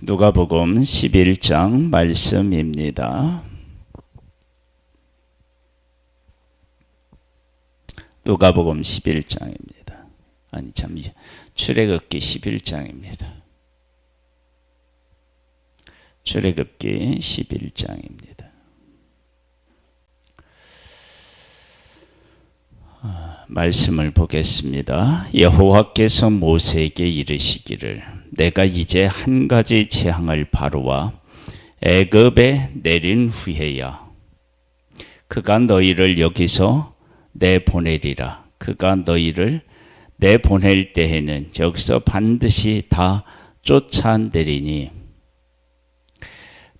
누가복음 11장 말씀입니다. 누가복음 11장입니다. 출애굽기 11장입니다. 출애굽기 11장입니다. 말씀을 보겠습니다. 여호와께서 모세에게 이르시기를 내가 이제 한 가지 재앙을 바로와 애굽에 내린 후에야 그가 너희를 여기서 내보내리라. 그가 너희를 내보낼 때에는 여기서 반드시 다 쫓아내리니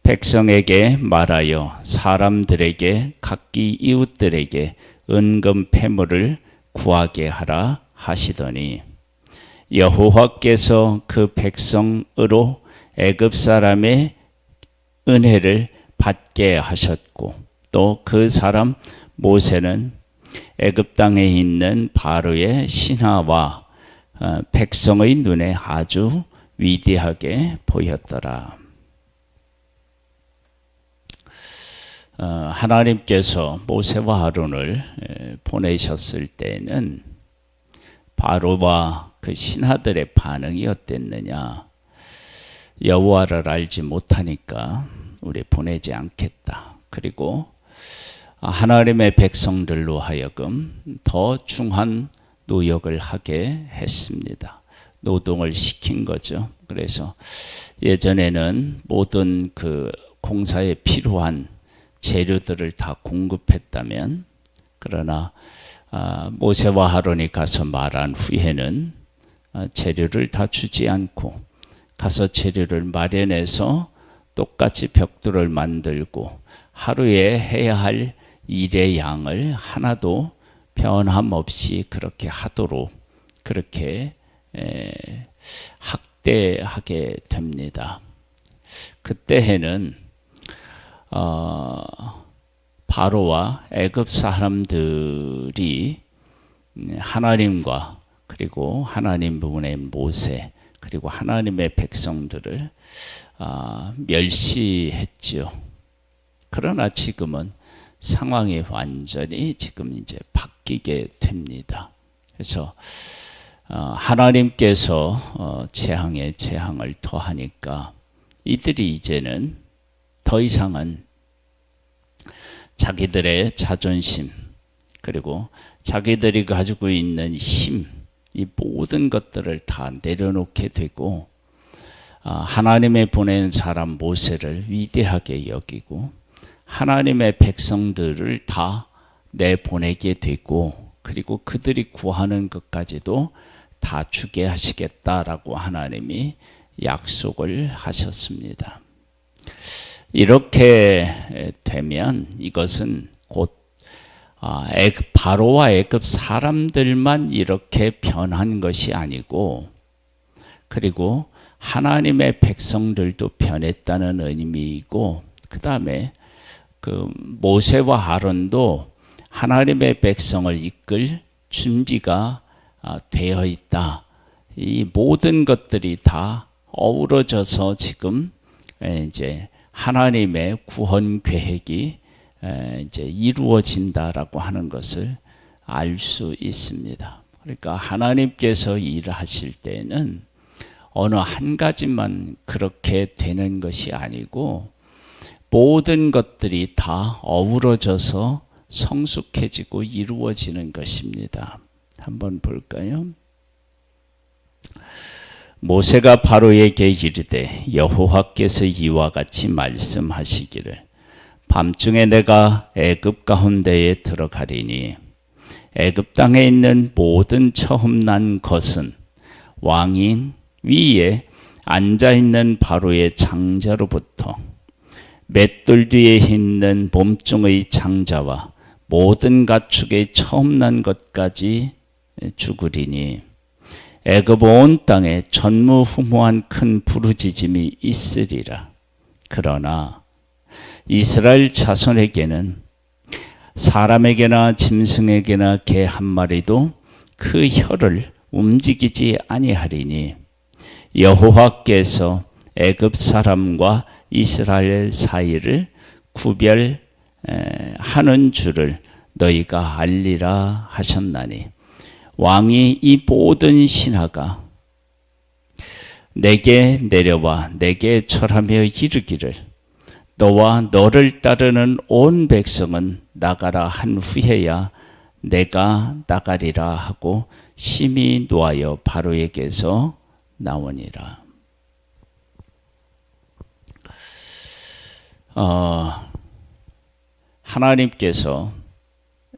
백성에게 말하여 사람들에게 각기 이웃들에게 은금 패물을 구하게 하라 하시더니 여호와께서 그 백성으로 애굽 사람의 은혜를 받게 하셨고 또 그 사람 모세는 애굽 땅에 있는 바로의 신하와 백성의 눈에 아주 위대하게 보였더라. 하나님께서 모세와 아론을 보내셨을 때는 바로와 그 신하들의 반응이 어땠느냐? 여호와를 알지 못하니까 우리 보내지 않겠다. 그리고 하나님의 백성들로 하여금 더 중한 노역을 하게 했습니다. 노동을 시킨 거죠. 그래서 예전에는 모든 그 공사에 필요한 재료들을 다 공급했다면, 그러나 모세와 아론이 가서 말한 후에는 재료를 다 주지 않고 가서 재료를 마련해서 똑같이 벽돌을 만들고 하루에 해야 할 일의 양을 하나도 변함없이 그렇게 하도록 그렇게 학대하게 됩니다. 그때에는 바로와 애굽 사람들이 하나님과 그리고 하나님 분의 모세 그리고 하나님의 백성들을 멸시했지요. 그러나 지금은 상황이 완전히 지금 이제 바뀌게 됩니다. 그래서 하나님께서 재앙에 재앙을 더하니까 이들이 이제는 더 이상은 자기들의 자존심 그리고 자기들이 가지고 있는 힘, 이 모든 것들을 다 내려놓게 되고 하나님의 보낸 사람 모세를 위대하게 여기고 하나님의 백성들을 다 내보내게 되고 그리고 그들이 구하는 것까지도 다 주게 하시겠다라고 하나님이 약속을 하셨습니다. 이렇게 되면 이것은 곧 바로와 애굽 사람들만 이렇게 변한 것이 아니고 그리고 하나님의 백성들도 변했다는 의미이고 그 다음에 그 모세와 아론도 하나님의 백성을 이끌 준비가 되어 있다. 이 모든 것들이 다 어우러져서 지금 이제 하나님의 구원 계획이 이제 이루어진다라고 하는 것을 알 수 있습니다. 그러니까 하나님께서 일하실 때는 어느 한 가지만 그렇게 되는 것이 아니고 모든 것들이 다 어우러져서 성숙해지고 이루어지는 것입니다. 한번 볼까요? 모세가 바로에게 이르되 여호와께서 이와 같이 말씀하시기를 밤중에 내가 애굽 가운데에 들어가리니 애굽 땅에 있는 모든 처음 난 것은 왕인 위에 앉아있는 바로의 장자로부터 맷돌 뒤에 있는 몸종의 장자와 모든 가축의 처음 난 것까지 죽으리니 애굽 온 땅에 전무후무한 큰 부르짖음이 있으리라. 그러나 이스라엘 자손에게는 사람에게나 짐승에게나 개 한 마리도 그 혀를 움직이지 아니하리니 여호와께서 애굽 사람과 이스라엘 사이를 구별하는 줄을 너희가 알리라 하셨나니 왕이 이 모든 신하가 내게 내려와 내게 절하며 이르기를 너와 너를 따르는 온 백성은 나가라 한 후에야 내가 나가리라 하고 심히 노하여 바로에게서 나오니라. 하나님께서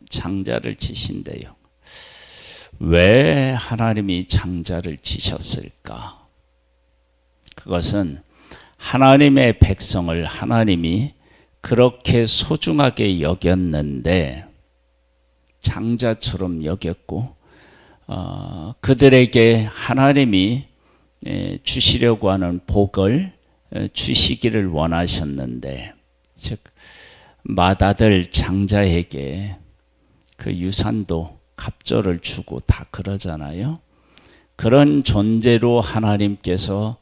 장자를 치신대요. 왜 하나님이 장자를 치셨을까? 그것은 하나님의 백성을 하나님이 그렇게 소중하게 여겼는데 장자처럼 여겼고 그들에게 하나님이 주시려고 하는 복을 주시기를 원하셨는데, 즉 맏아들 장자에게 그 유산도 갑절을 주고 다 그러잖아요. 그런 존재로 하나님께서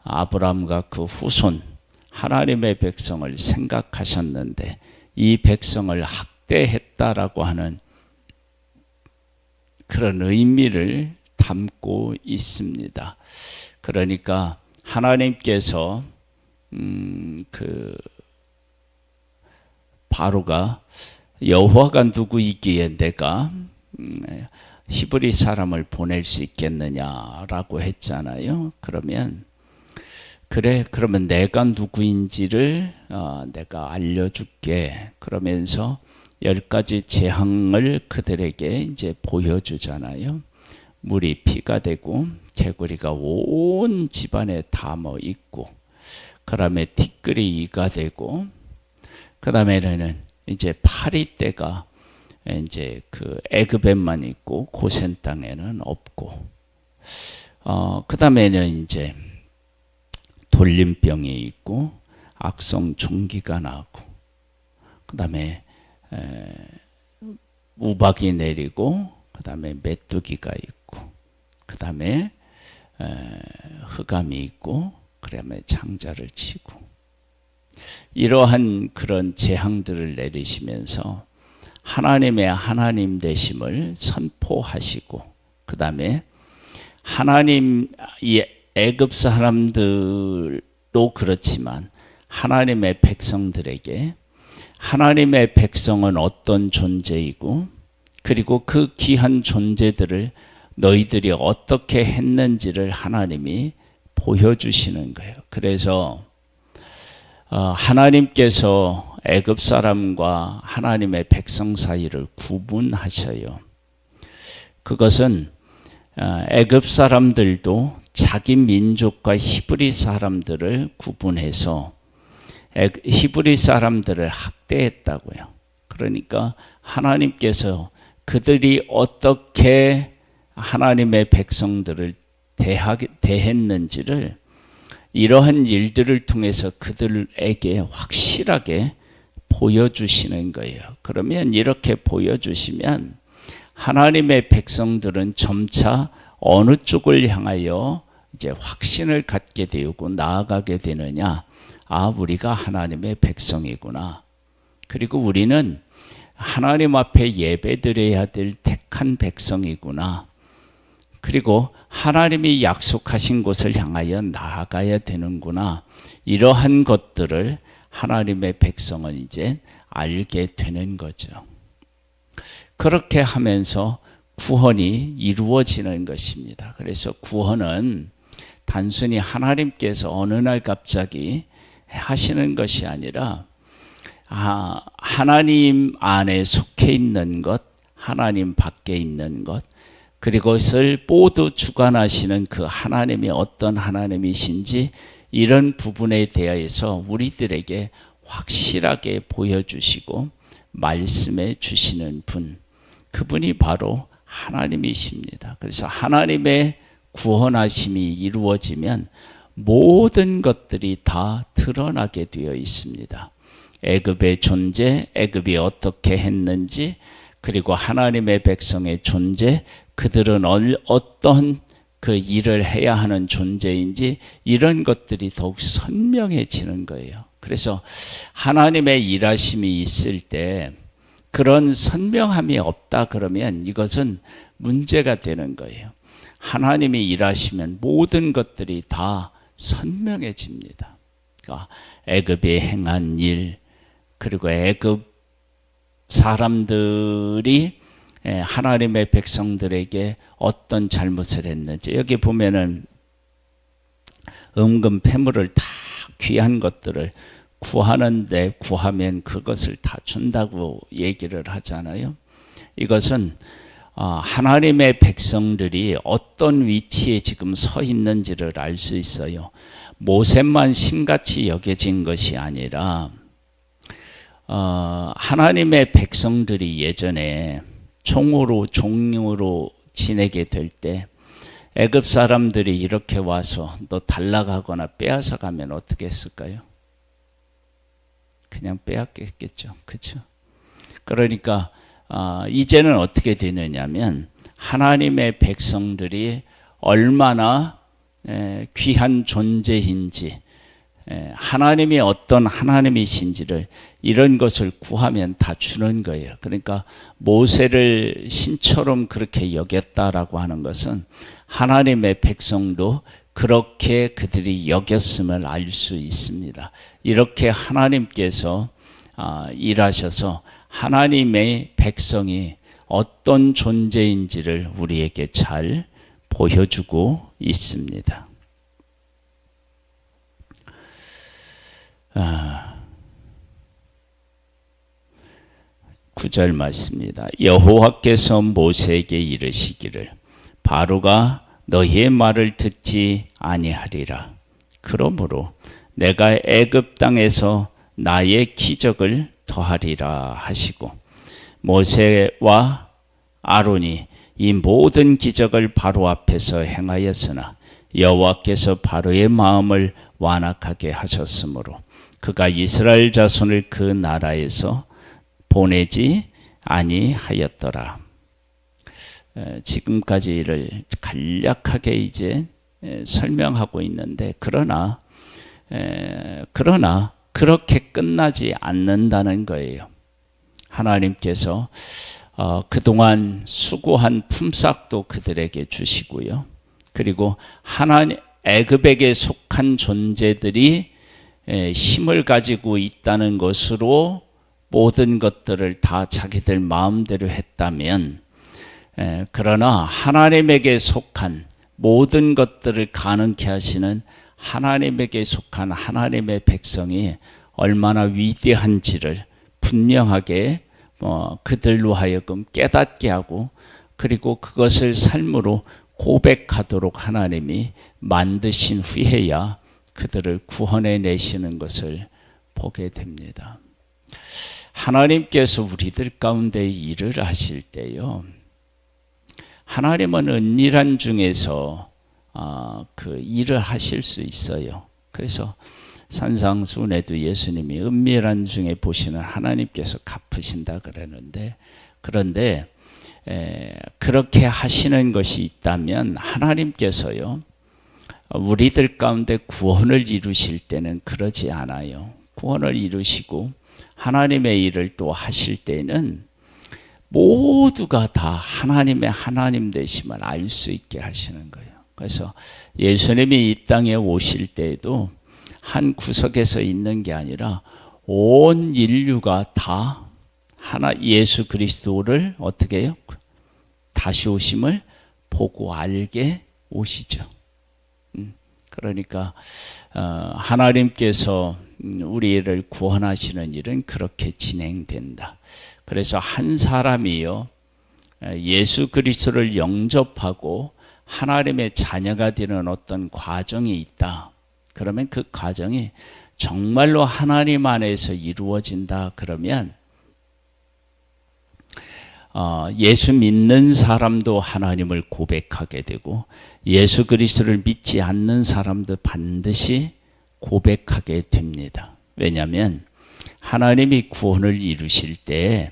아브라함과 그 후손 하나님의 백성을 생각하셨는데 이 백성을 학대했다라고 하는 그런 의미를 담고 있습니다. 그러니까 하나님께서 바로가 여호와가 누구이기에 내가 히브리 사람을 보낼 수 있겠느냐라고 했잖아요. 그러면 그러면 내가 누구인지를 내가 알려줄게. 그러면서 10가지 재앙을 그들에게 이제 보여주잖아요. 물이 피가 되고 개구리가 온 집안에 담어 있고, 그 다음에 티끌이 이가 되고, 그 다음에는 이제 파리떼가 이제 그 애굽에만 있고 고센 땅에는 없고, 그 다음에는 이제 돌림병이 있고 악성 종기가 나고, 그 다음에 우박이 내리고, 그 다음에 메뚜기가 있고, 그 다음에 흑암이 있고, 그 다음에 장자를 치고, 이러한 그런 재앙들을 내리시면서 하나님의 하나님 되심을 선포하시고, 그 다음에 하나님, 이 애굽 사람들도 그렇지만 하나님의 백성들에게 하나님의 백성은 어떤 존재이고, 그리고 그 귀한 존재들을 너희들이 어떻게 했는지를 하나님이 보여주시는 거예요. 그래서 하나님께서 애굽 사람과 하나님의 백성 사이를 구분하셔요. 그것은 애굽 사람들도 자기 민족과 히브리 사람들을 구분해서 히브리 사람들을 학대했다고요. 그러니까 하나님께서 그들이 어떻게 하나님의 백성들을 대했는지를 이러한 일들을 통해서 그들에게 확실하게 보여주시는 거예요. 그러면 이렇게 보여주시면 하나님의 백성들은 점차 어느 쪽을 향하여 이제 확신을 갖게 되고 나아가게 되느냐. 우리가 하나님의 백성이구나. 그리고 우리는 하나님 앞에 예배드려야 될 택한 백성이구나. 그리고 하나님이 약속하신 곳을 향하여 나아가야 되는구나. 이러한 것들을 하나님의 백성은 이제 알게 되는 거죠. 그렇게 하면서 구원이 이루어지는 것입니다. 그래서 구원은 단순히 하나님께서 어느 날 갑자기 하시는 것이 아니라 하나님 안에 속해 있는 것, 하나님 밖에 있는 것, 그리고 그것을 모두 주관하시는 그 하나님이 어떤 하나님이신지 이런 부분에 대해서 우리들에게 확실하게 보여주시고 말씀해 주시는 분, 그분이 바로 하나님이십니다. 그래서 하나님의 구원하심이 이루어지면 모든 것들이 다 드러나게 되어 있습니다. 애굽의 존재, 애굽이 어떻게 했는지, 그리고 하나님의 백성의 존재, 그들은 어떤 그 일을 해야 하는 존재인지 이런 것들이 더욱 선명해지는 거예요. 그래서 하나님의 일하심이 있을 때 그런 선명함이 없다 그러면 이것은 문제가 되는 거예요. 하나님이 일하시면 모든 것들이 다 선명해집니다. 그러니까 애굽이 행한 일, 그리고 애굽 사람들이 하나님의 백성들에게 어떤 잘못을 했는지, 여기 보면은 은금 패물을 다 귀한 것들을 구하면 그것을 다 준다고 얘기를 하잖아요. 이것은 하나님의 백성들이 어떤 위치에 지금 서 있는지를 알 수 있어요. 모세만 신같이 여겨진 것이 아니라 하나님의 백성들이 예전에 종으로 지내게 될 때 애굽 사람들이 이렇게 와서 너 달라가거나 빼앗아 가면 어떻게 했을까요? 그냥 빼앗겼겠죠. 그렇죠? 그러니까 이제는 어떻게 되느냐면 하나님의 백성들이 얼마나 귀한 존재인지, 하나님이 어떤 하나님이신지를 이런 것을 구하면 다 주는 거예요. 그러니까 모세를 신처럼 그렇게 여겼다라고 하는 것은 하나님의 백성도 그렇게 그들이 여겼음을 알 수 있습니다. 이렇게 하나님께서 일하셔서 하나님의 백성이 어떤 존재인지를 우리에게 잘 보여주고 있습니다. 9절 말씀입니다. 여호와께서 모세에게 이르시기를 바로가 너희의 말을 듣지 아니하리라. 그러므로 내가 애굽 땅에서 나의 기적을 더하리라 하시고, 모세와 아론이 이 모든 기적을 바로 앞에서 행하였으나 여호와께서 바로의 마음을 완악하게 하셨으므로 그가 이스라엘 자손을 그 나라에서 보내지 아니하였더라. 지금까지를 간략하게 이제 설명하고 있는데, 그러나 그렇게 끝나지 않는다는 거예요. 하나님께서 그동안 수고한 품삯도 그들에게 주시고요. 그리고 애굽에게 속한 존재들이 힘을 가지고 있다는 것으로 모든 것들을 다 자기들 마음대로 했다면, 그러나 하나님에게 속한 모든 것들을 가능케 하시는 하나님에게 속한 하나님의 백성이 얼마나 위대한지를 분명하게 그들로 하여금 깨닫게 하고, 그리고 그것을 삶으로 고백하도록 하나님이 만드신 후에야 그들을 구원해 내시는 것을 보게 됩니다. 하나님께서 우리들 가운데 일을 하실 때요, 하나님은 은밀한 중에서 그 일을 하실 수 있어요. 그래서 산상수훈에도 예수님이 은밀한 중에 보시는 하나님께서 갚으신다 그러는데, 그런데 그렇게 하시는 것이 있다면 하나님께서요, 우리들 가운데 구원을 이루실 때는 그러지 않아요. 구원을 이루시고 하나님의 일을 또 하실 때는 모두가 다 하나님의 하나님 되심을 알 수 있게 하시는 거예요. 그래서 예수님이 이 땅에 오실 때에도 한 구석에서 있는 게 아니라 온 인류가 다 예수 그리스도를 어떻게 해요? 다시 오심을 보고 알게 오시죠. 그러니까 하나님께서 우리를 구원하시는 일은 그렇게 진행된다. 그래서 한 사람이요, 예수 그리스도를 영접하고 하나님의 자녀가 되는 어떤 과정이 있다. 그러면 그 과정이 정말로 하나님 안에서 이루어진다. 그러면 예수 믿는 사람도 하나님을 고백하게 되고, 예수 그리스도를 믿지 않는 사람도 반드시 고백하게 됩니다. 왜냐하면 하나님이 구원을 이루실 때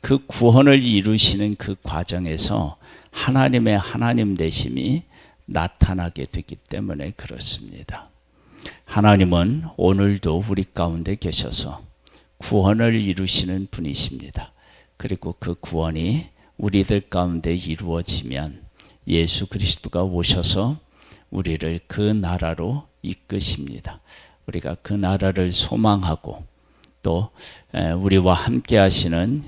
그 구원을 이루시는 그 과정에서 하나님의 하나님 되심이 나타나게 되기 때문에 그렇습니다. 하나님은 오늘도 우리 가운데 계셔서 구원을 이루시는 분이십니다. 그리고 그 구원이 우리들 가운데 이루어지면 예수 그리스도가 오셔서 우리를 그 나라로 이끄십니다. 우리가 그 나라를 소망하고 또 우리와 함께 하시는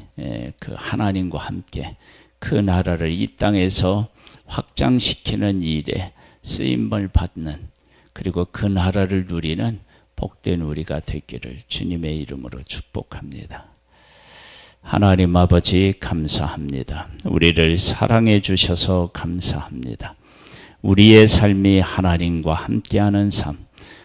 그 하나님과 함께 그 나라를 이 땅에서 확장시키는 일에 쓰임을 받는, 그리고 그 나라를 누리는 복된 우리가 되기를 주님의 이름으로 축복합니다. 하나님 아버지 감사합니다. 우리를 사랑해 주셔서 감사합니다. 우리의 삶이 하나님과 함께하는 삶,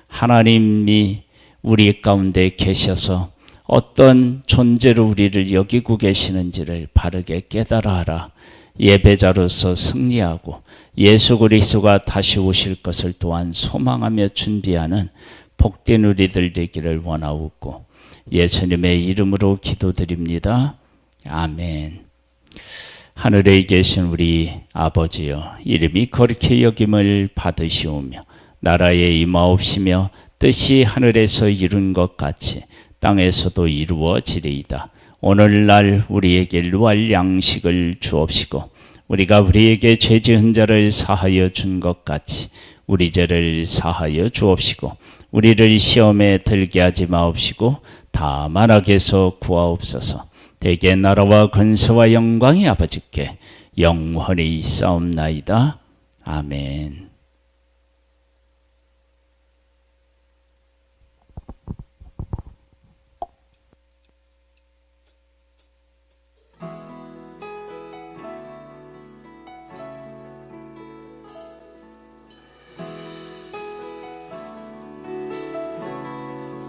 하나님이 우리 가운데 계셔서 어떤 존재로 우리를 여기고 계시는지를 바르게 깨달아 하라. 예배자로서 승리하고 예수 그리스도가 다시 오실 것을 또한 소망하며 준비하는 복된 우리들 되기를 원하옵고 예수님의 이름으로 기도드립니다. 아멘. 하늘에 계신 우리 아버지여, 이름이 거룩히 여김을 받으시오며 나라에 임하옵시며 뜻이 하늘에서 이룬 것 같이 땅에서도 이루어지리이다. 오늘날 우리에게 일용할 양식을 주옵시고 우리가 우리에게 죄 지은 자를 사하여 준 것 같이 우리 죄를 사하여 주옵시고 우리를 시험에 들게 하지 마옵시고 다만 악에서 구하옵소서. 대개 나라와 권세와 영광이 아버지께 영원히 있사옵나이다. 아멘.